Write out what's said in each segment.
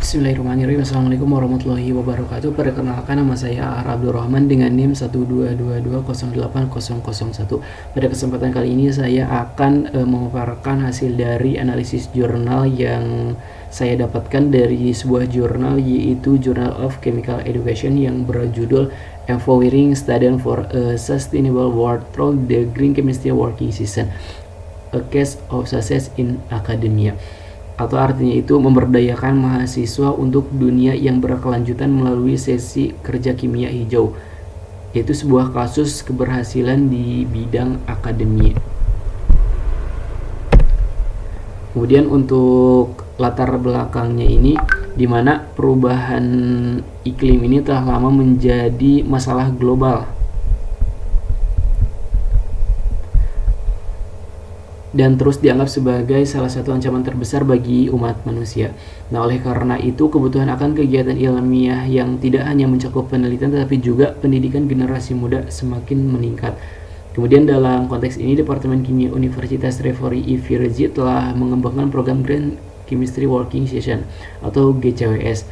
Bismillahirrahmanirrahim. Assalamualaikum warahmatullahi wabarakatuh. Perkenalkan, nama saya Ar Abdurrahman dengan NIM 122208001. Pada kesempatan kali ini saya akan memaparkan hasil dari analisis jurnal yang saya dapatkan dari sebuah jurnal, yaitu Journal of Chemical Education, yang berjudul Empowering Students for a Sustainable World Through the Green Chemistry Working Session, A Case of Success in Academia. Atau artinya itu memberdayakan mahasiswa untuk dunia yang berkelanjutan melalui sesi kerja kimia hijau, yaitu sebuah kasus keberhasilan di bidang akademia. Kemudian untuk latar belakangnya ini, di mana perubahan iklim ini telah lama menjadi masalah global dan terus dianggap sebagai salah satu ancaman terbesar bagi umat manusia. Nah, oleh karena itu kebutuhan akan kegiatan ilmiah yang tidak hanya mencakup penelitian tetapi juga pendidikan generasi muda semakin meningkat. Kemudian dalam konteks ini, Departemen Kimia Universitas Refori Ifirzi telah mengembangkan program Green Chemistry Working Session atau GCWS.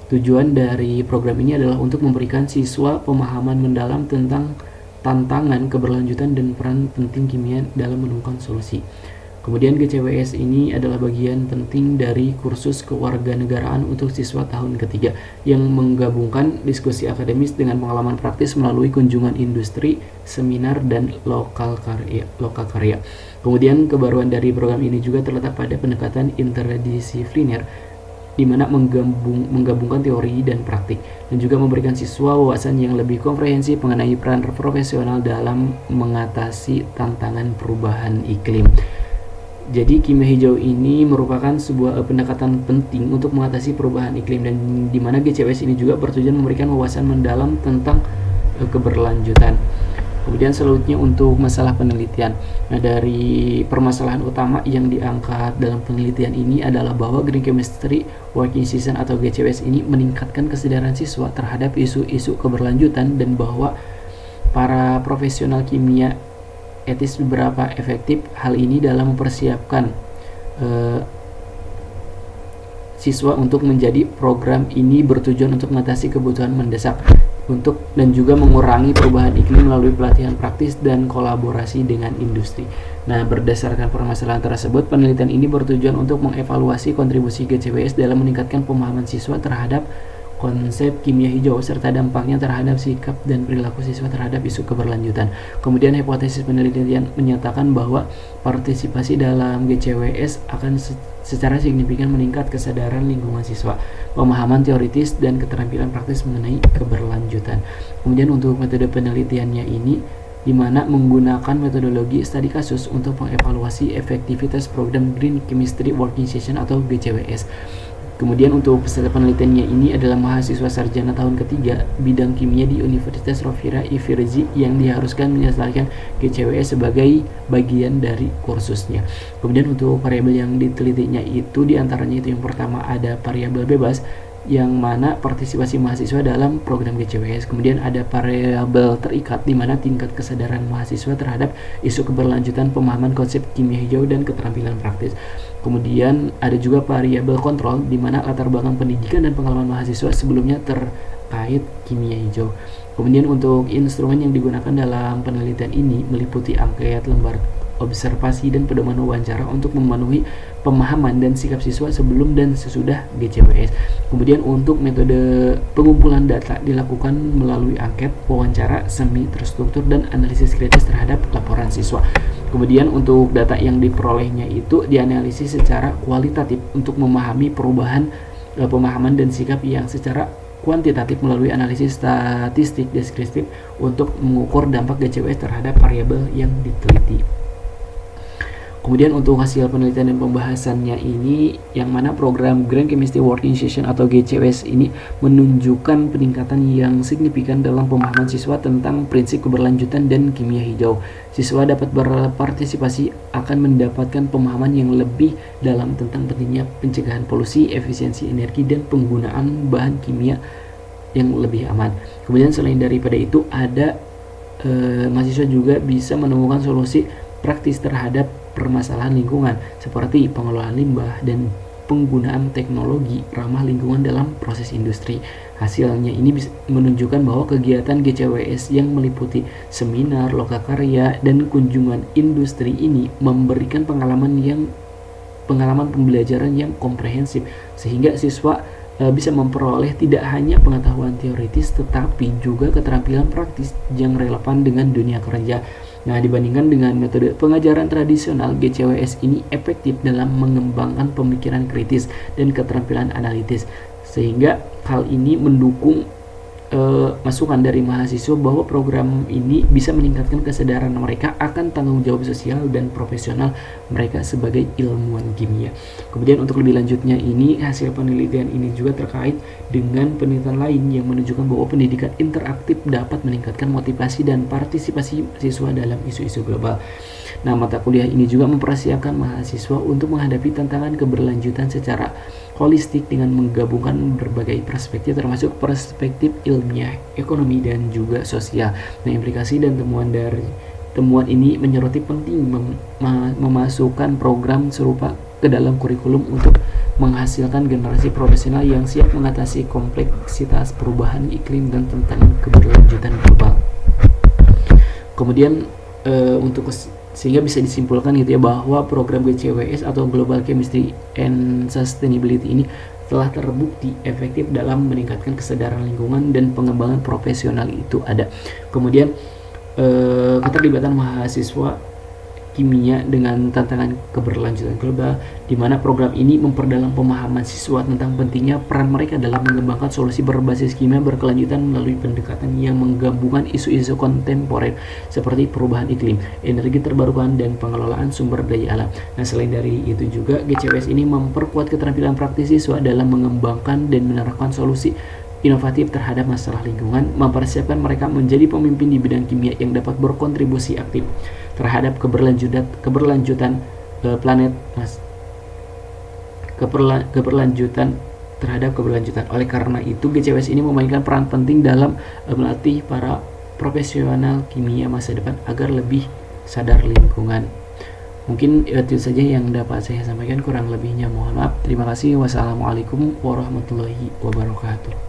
Tujuan dari program ini adalah untuk memberikan siswa pemahaman mendalam tentang tantangan, keberlanjutan, dan peran penting kimia dalam menemukan solusi. Kemudian GCWS ini adalah bagian penting dari kursus kewarganegaraan untuk siswa tahun ketiga yang menggabungkan diskusi akademis dengan pengalaman praktis melalui kunjungan industri, seminar, dan lokal karya. Kemudian kebaruan dari program ini juga terletak pada pendekatan interdisipliner, di mana menggabungkan teori dan praktik, dan juga memberikan siswa wawasan yang lebih komprehensif mengenai peran profesional dalam mengatasi tantangan perubahan iklim. Jadi kimia hijau ini merupakan sebuah pendekatan penting untuk mengatasi perubahan iklim, dan di mana GCWS ini juga bertujuan memberikan wawasan mendalam tentang keberlanjutan. Kemudian selanjutnya untuk masalah penelitian. Nah, dari permasalahan utama yang diangkat dalam penelitian ini adalah bahwa Green Chemistry Working Session atau GCWS ini meningkatkan kesadaran siswa terhadap isu-isu keberlanjutan, dan bahwa para profesional kimia etis beberapa efektif hal ini dalam mempersiapkan siswa untuk menjadi program ini bertujuan untuk mengatasi kebutuhan mendesak dan juga mengurangi perubahan iklim melalui pelatihan praktis dan kolaborasi dengan industri. Nah, berdasarkan permasalahan tersebut, penelitian ini bertujuan untuk mengevaluasi kontribusi GCWS dalam meningkatkan pemahaman siswa terhadap konsep kimia hijau serta dampaknya terhadap sikap dan perilaku siswa terhadap isu keberlanjutan. Kemudian hipotesis penelitian menyatakan bahwa partisipasi dalam GCWS akan secara signifikan meningkat kesadaran lingkungan siswa, pemahaman teoritis, dan keterampilan praktis mengenai keberlanjutan. Kemudian untuk metode penelitiannya ini, di mana menggunakan metodologi studi kasus untuk mengevaluasi efektivitas program Green Chemistry Working Session atau GCWS. Kemudian untuk peserta penelitiannya ini adalah mahasiswa sarjana tahun ketiga bidang kimia di Universitas Rovira Ifirzi yang diharuskan menyelesaikan GCWS sebagai bagian dari kursusnya. Kemudian untuk variabel yang ditelitinya itu diantaranya itu yang pertama ada variabel bebas, yang mana partisipasi mahasiswa dalam program GCWS. Kemudian ada variabel terikat, di mana tingkat kesadaran mahasiswa terhadap isu keberlanjutan, pemahaman konsep kimia hijau, dan keterampilan praktis. Kemudian ada juga variabel kontrol, di mana latar belakang pendidikan dan pengalaman mahasiswa sebelumnya terkait kimia hijau. Kemudian untuk instrumen yang digunakan dalam penelitian ini meliputi angket, lembar observasi, dan pedoman wawancara untuk memenuhi pemahaman dan sikap siswa sebelum dan sesudah GCWS. Kemudian untuk metode pengumpulan data dilakukan melalui angket, wawancara semi terstruktur, dan analisis kritis terhadap laporan siswa. Kemudian untuk data yang diperolehnya itu dianalisis secara kualitatif untuk memahami perubahan pemahaman dan sikap yang secara kuantitatif melalui analisis statistik deskriptif untuk mengukur dampak GCWS terhadap variabel yang diteliti. Kemudian untuk hasil penelitian dan pembahasannya ini, yang mana program Green Chemistry Working Session atau GCWS ini menunjukkan peningkatan yang signifikan dalam pemahaman siswa tentang prinsip keberlanjutan dan kimia hijau. Siswa dapat berpartisipasi akan mendapatkan pemahaman yang lebih dalam tentang pentingnya pencegahan polusi, efisiensi energi, dan penggunaan bahan kimia yang lebih aman. Kemudian selain daripada itu ada mahasiswa juga bisa menemukan solusi praktis terhadap permasalahan lingkungan seperti pengelolaan limbah dan penggunaan teknologi ramah lingkungan dalam proses industri. Hasilnya ini bisa menunjukkan bahwa kegiatan GCWS yang meliputi seminar, lokakarya, dan kunjungan industri ini memberikan pengalaman pembelajaran yang komprehensif, sehingga siswa bisa memperoleh tidak hanya pengetahuan teoritis tetapi juga keterampilan praktis yang relevan dengan dunia kerja. Nah, dibandingkan dengan metode pengajaran tradisional, GCWS ini efektif dalam mengembangkan pemikiran kritis dan keterampilan analitis, sehingga hal ini mendukung masukan dari mahasiswa bahwa program ini bisa meningkatkan kesadaran mereka akan tanggung jawab sosial dan profesional mereka sebagai ilmuwan kimia. Kemudian untuk lebih lanjutnya ini, hasil penelitian ini juga terkait dengan penelitian lain yang menunjukkan bahwa pendidikan interaktif dapat meningkatkan motivasi dan partisipasi siswa dalam isu-isu global. Nah, mata kuliah ini juga mempersiapkan mahasiswa untuk menghadapi tantangan keberlanjutan secara holistik dengan menggabungkan berbagai perspektif termasuk perspektif ilmiah, ekonomi, dan juga sosial. Nah, implikasi dan temuan ini menyoroti penting memasukkan program serupa ke dalam kurikulum untuk menghasilkan generasi profesional yang siap mengatasi kompleksitas perubahan iklim dan tantangan keberlanjutan global. Kemudian sehingga bisa disimpulkan gitu ya bahwa program GCWS atau Global Chemistry and Sustainability ini telah terbukti efektif dalam meningkatkan kesadaran lingkungan dan pengembangan profesional itu ada. Kemudian keterlibatan mahasiswa kimia dengan tantangan keberlanjutan global, di mana program ini memperdalam pemahaman siswa tentang pentingnya peran mereka dalam mengembangkan solusi berbasis kimia berkelanjutan melalui pendekatan yang menggabungkan isu-isu kontemporer seperti perubahan iklim, energi terbarukan, dan pengelolaan sumber daya alam. Nah, selain dari itu juga GCWS ini memperkuat keterampilan praktis siswa dalam mengembangkan dan menerapkan solusi inovatif terhadap masalah lingkungan, mempersiapkan mereka menjadi pemimpin di bidang kimia yang dapat berkontribusi aktif terhadap keberlanjutan planet, keberlanjutan terhadap keberlanjutan. Oleh karena itu, GCWS ini memainkan peran penting dalam melatih para profesional kimia masa depan agar lebih sadar lingkungan. Mungkin itu saja yang dapat saya sampaikan, kurang lebihnya mohon maaf. Terima kasih. Wassalamualaikum warahmatullahi wabarakatuh.